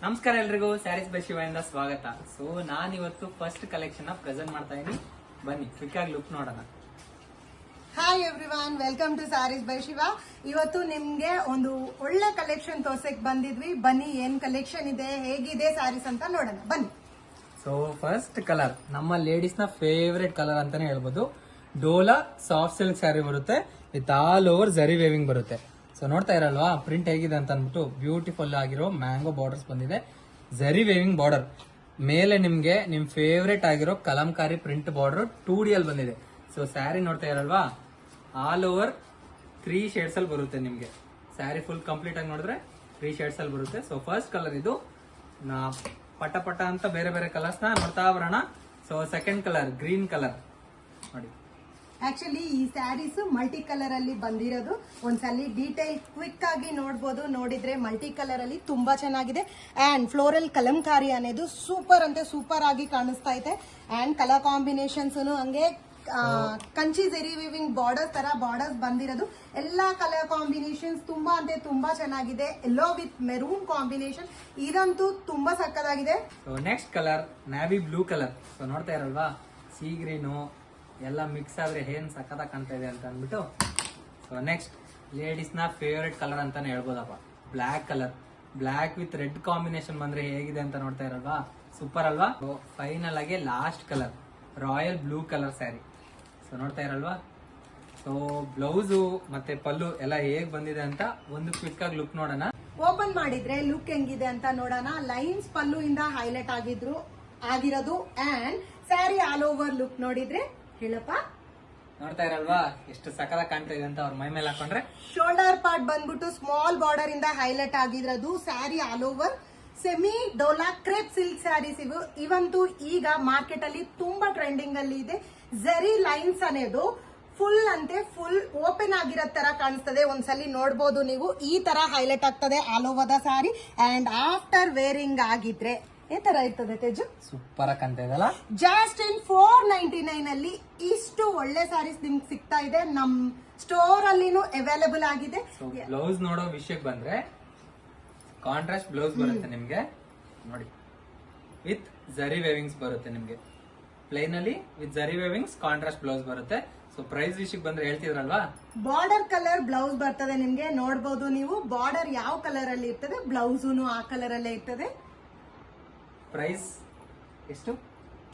ನಮಸ್ಕಾರ ಎಲ್ರಿಗೂ ಸ್ಯಾರೀಸ್ ಬೈ ಶಿವಯಿಂದ ಸ್ವಾಗತ. ಸೊ ನಾನು ಇವತ್ತು ಫಸ್ಟ್ ಕಲೆಕ್ಷನ್ ಪ್ರೆಸೆಂಟ್ ಮಾಡ್ತಾ ಇದೀನಿ. ಬನ್ನಿ ಕ್ವಿಕ್ ಆಗಿ ಲುಕ್ ನೋಡೋಣ. Hi everyone, welcome to sarees by Shiva. ಇವತ್ತು ನಿಮ್ಗೆ ಒಂದು ಒಳ್ಳೆ ಕಲೆಕ್ಷನ್ ತೋರ್ಸಕ್ ಬಂದಿದ್ವಿ. ಬನ್ನಿ ಏನ್ ಕಲೆಕ್ಷನ್ ಇದೆ, ಹೇಗಿದೆ ಸ್ಯಾರೀಸ್ ಅಂತ ನೋಡೋಣ ಬನ್ನಿ. ಸೊ ಫಸ್ಟ್ ಕಲರ್ ನಮ್ಮ ಲೇಡೀಸ್ ನ ಫೇವರೇಟ್ ಕಲರ್ ಅಂತಾನೆ ಹೇಳ್ಬೋದು. ಡೋಲಾ ಸಾಫ್ಟ್ ಸಿಲ್ಕ್ ಸ್ಯಾರಿ ಬರುತ್ತೆ ವಿತ್ ಆಲ್ ಓವರ್ ಜರಿ ವೇವಿಂಗ್ ಬರುತ್ತೆ. ಸೊ ನೋಡ್ತಾ ಇರಲ್ವಾ ಪ್ರಿಂಟ್ ಹೇಗಿದೆ ಅಂತ ಅಂದ್ಬಿಟ್ಟು ಬ್ಯೂಟಿಫುಲ್ ಆಗಿರೋ ಮ್ಯಾಂಗೋ ಬಾರ್ಡರ್ಸ್ ಬಂದಿದೆ. ಜರಿ ವೇವಿಂಗ್ ಬಾರ್ಡರ್ ಮೇಲೆ ನಿಮ್ಗೆ ನಿಮ್ ಫೇವರೇಟ್ ಆಗಿರೋ ಕಲಂಕಾರಿ ಪ್ರಿಂಟ್ ಬಾರ್ಡರ್ 2D ಅಲ್ಲಿ ಬಂದಿದೆ. ಸೊ ಸ್ಯಾರಿ ನೋಡ್ತಾ ಇರಲ್ವಾ ಆಲ್ ಓವರ್ 3 ಶೇಡ್ಸ್ ಅಲ್ಲಿ ಬರುತ್ತೆ ನಿಮ್ಗೆ. ಸ್ಯಾರಿ ಫುಲ್ ಕಂಪ್ಲೀಟ್ ಆಗಿ ನೋಡಿದ್ರೆ 3 ಶೇಡ್ಸ್ ಅಲ್ಲಿ ಬರುತ್ತೆ. ಸೊ ಫಸ್ಟ್ ಕಲರ್ ಇದು. ನಾ ಪಟ ಪಟ ಅಂತ ಬೇರೆ ಬೇರೆ ಕಲರ್ಸ್ ನ ನೋಡ್ತಾ ಬರೋಣ. So second colour green colour ನೋಡಿ. ಆಕ್ಚುಲಿ ಈ ಸ್ಯಾರೀಸ್ ಮಲ್ಟಿ ಕಲರ್ ಅಲ್ಲಿ ಬಂದಿರೋದು. ಒಂದ್ಸಲಿ ಡೀಟೇಲ್ ಕ್ವಿಕ್ ಆಗಿ ನೋಡ್ಬೋದು. ನೋಡಿದ್ರೆ ಮಲ್ಟಿ ಕಲರ್ ಅಲ್ಲಿ ತುಂಬಾ ಚೆನ್ನಾಗಿದೆ. ಅಂಡ್ ಫ್ಲೋರಲ್ ಕಲಂಕಾರಿ ಅನ್ನೋದು ಸೂಪರ್ ಅಂತ ಸೂಪರ್ ಆಗಿ ಕಾಣಿಸ್ತಾ ಇದೆ. ಅಂಡ್ ಕಲರ್ ಕಾಂಬಿನೇಷನ್ಸ್ ಹಂಗೆ ಕಂಚಿ ಜೆರಿ ವಿವಿಂಗ್ ಬಾರ್ಡರ್ಸ್ ತರ ಬಾರ್ಡರ್ಸ್ ಬಂದಿರೋದು. ಎಲ್ಲಾ ಕಲರ್ ಕಾಂಬಿನೇಷನ್ಸ್ ತುಂಬಾ ಅಂದ್ರೆ ತುಂಬಾ ಚೆನ್ನಾಗಿದೆ. ಎಲ್ಲೋ ವಿತ್ ಮೆರೂನ್ ಕಾಂಬಿನೇಷನ್ ಇದಂತೂ ತುಂಬಾ ಸಕ್ಕದಾಗಿದೆ. So next colour navy blue colour. So ನೋಡ್ತಾ ಇರಲ್ವಾ ಸೀ ಗ್ರೀನು ಎಲ್ಲ ಮಿಕ್ಸ್ ಆದ್ರೆ ಏನ್ ಸಕ್ಕತ್ತಾಗಿ ಕಾಣ್ತಾ ಇದೆ ಅಂತ ಅಂದ್ಬಿಟ್ಟು. ಸೊ ನೆಕ್ಸ್ಟ್ ಲೇಡೀಸ್ ನ ಫೇವರೇಟ್ ಕಲರ್ ಅಂತಾನೆ ಹೇಳ್ಬೋದಪ್ಪ. Black colour, black with red combination ಬಂದ್ರೆ ಹೇಗಿದೆ ಅಂತ ನೋಡ್ತಾ ಇರಲ್ವಾ ಸೂಪರ್ ಅಲ್ವಾ. ಫೈನಲ್ ಆಗಿ last colour royal blue colour saree. So ನೋಡ್ತಾ ಇರಲ್ವಾ. ಸೊ ಬ್ಲೌಸು ಮತ್ತೆ ಪಲ್ಲು ಎಲ್ಲ ಹೇಗ್ ಬಂದಿದೆ ಅಂತ ಒಂದು ಕ್ವಿಕ್ ಆಗಿ ಲುಕ್ ನೋಡೋಣ. ಓಪನ್ ಮಾಡಿದ್ರೆ ಲುಕ್ ಹೆಂಗಿದೆ ಅಂತ ನೋಡೋಣ. ಲೈನ್ಸ್ ಪಲ್ಲು ಇಂದ ಹೈಲೈಟ್ ಆಗಿರೋದು. And sari all over look ನೋಡಿದ್ರೆ ಹೇಳಪ್ಪ ನೋಡ್ತಾ ಇರಲ್ವಾ ಎಷ್ಟು ಸಕಲ ಕಾಣ್ತಾ ಇದೆ ಅಂತ ಅವ್ರ ಮೈ ಮೇಲೆ ಹಾಕೊಂಡ್ರೆ. ಶೋಲ್ಡರ್ ಪಾರ್ಟ್ ಬಂದ್ಬಿಟ್ಟು ಸ್ಮಾಲ್ ಬಾರ್ಡರ್ ಇಂದ ಹೈಲೈಟ್ ಆಗಿರೋದು. Saree all over semi dola crepe silk sarees ಇವಂತೂ ಈಗ ಮಾರ್ಕೆಟ್ ಅಲ್ಲಿ ತುಂಬಾ ಟ್ರೆಂಡಿಂಗ್ ಅಲ್ಲಿ ಇದೆ. ಜರಿ ಲೈನ್ಸ್ ಅನ್ನೋದು ಫುಲ್ ಅಂತೆ ಫುಲ್ ಓಪನ್ ಆಗಿರೋ ತರ ಕಾಣಿಸ್ತದೆ. ಒಂದ್ಸಲಿ ನೋಡ್ಬೋದು ನೀವು. ಈ ತರ ಹೈಲೈಟ್ ಆಗ್ತದೆ all over the sari. And after wearing ಆಗಿದ್ರೆ ಈ ತರ ಇರ್ತದೆ. ತೇಜು ಸೂಪರ್ ಆಗಿ ಕಾಣ್ತಾ ಇದೆಲ್ಲ. ಜಸ್ಟ್ ಇನ್ 499 ಅಲ್ಲಿ ಇಷ್ಟು ಒಳ್ಳೆ ಸ್ಯಾರೀಸ್ ನಿಮ್ಗೆ ಸಿಗ್ತಾ ಇದೆ. ನಮ್ ಸ್ಟೋರ್ ಅಲ್ಲಿನೂ ಅವೈಲೇಬಲ್ ಆಗಿದೆ. ಬ್ಲೌಸ್ ನೋಡೋ ವಿಷಯಕ್ಕೆ ಬಂದ್ರೆ ಕಾಂಟ್ರಾಸ್ಟ್ ಬ್ಲೌಸ್ ಬರುತ್ತೆ ನಿಮ್ಗೆ ನೋಡಿ. ವಿತ್ ಜರಿ ವೇವಿಂಗ್ಸ್ ಬರುತ್ತೆ ನಿಮ್ಗೆ. ಪ್ಲೈನ್ ಅಲ್ಲಿ ವಿತ್ ಜರಿ ವೇವಿಂಗ್ಸ್ ಕಾಂಟ್ರಾಸ್ಟ್ ಬ್ಲೌಸ್ ಬರುತ್ತೆ. ಸೊ ಪ್ರೈಸ್ ವಿಷಯಕ್ಕೆ ಬಂದ್ರೆ ಹೇಳ್ತಿದ್ರಲ್ವಾ ಬಾರ್ಡರ್ ಕಲರ್ ಬ್ಲೌಸ್ ಬರ್ತದೆ ನಿಮ್ಗೆ. ನೋಡ್ಬೋದು ನೀವು ಬಾರ್ಡರ್ ಯಾವ ಕಲರ್ ಅಲ್ಲಿ ಇರ್ತದೆ, ಬ್ಲೌಸೂನು ಆ ಕಲರ್ ಅಲ್ಲೇ ಇರ್ತದೆ. ಪ್ರೈಸ್ ಎಷ್ಟು?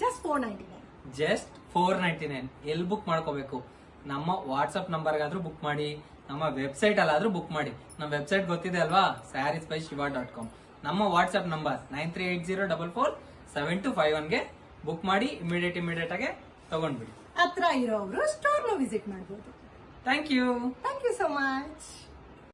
ಜಸ್ಟ್ 499. ಜಸ್ಟ್ 499. ಎಲ್ಲಿ ಬುಕ್ ಮಾಡ್ಕೋಬೇಕು? ನಮ್ಮ ವಾಟ್ಸ್ಆಪ್ ನಂಬರ್ಗಾದ್ರೂ ಬುಕ್ ಮಾಡಿ, ನಮ್ಮ ವೆಬ್ಸೈಟ್ ಅಲ್ಲಾದ್ರೂ ಬುಕ್ ಮಾಡಿ. ನಮ್ಮ ವೆಬ್ಸೈಟ್ ಗೊತ್ತಿದೆ ಅಲ್ವಾ, sareesbyshiva.com. ನಮ್ಮ ವಾಟ್ಸ್ಆಪ್ ನಂಬರ್ 9380447251 ಗೆ ಬುಕ್ ಮಾಡಿ ಇಮಿಡಿಯೇಟ್ ಆಗಿ ತಗೊಂಡ್ಬಿಡಿ. ಹತ್ರ ಇರೋರು ಸ್ಟೋರ್ ವಿಸಿಟ್ ಮಾಡಬಹುದು. Thank you so much.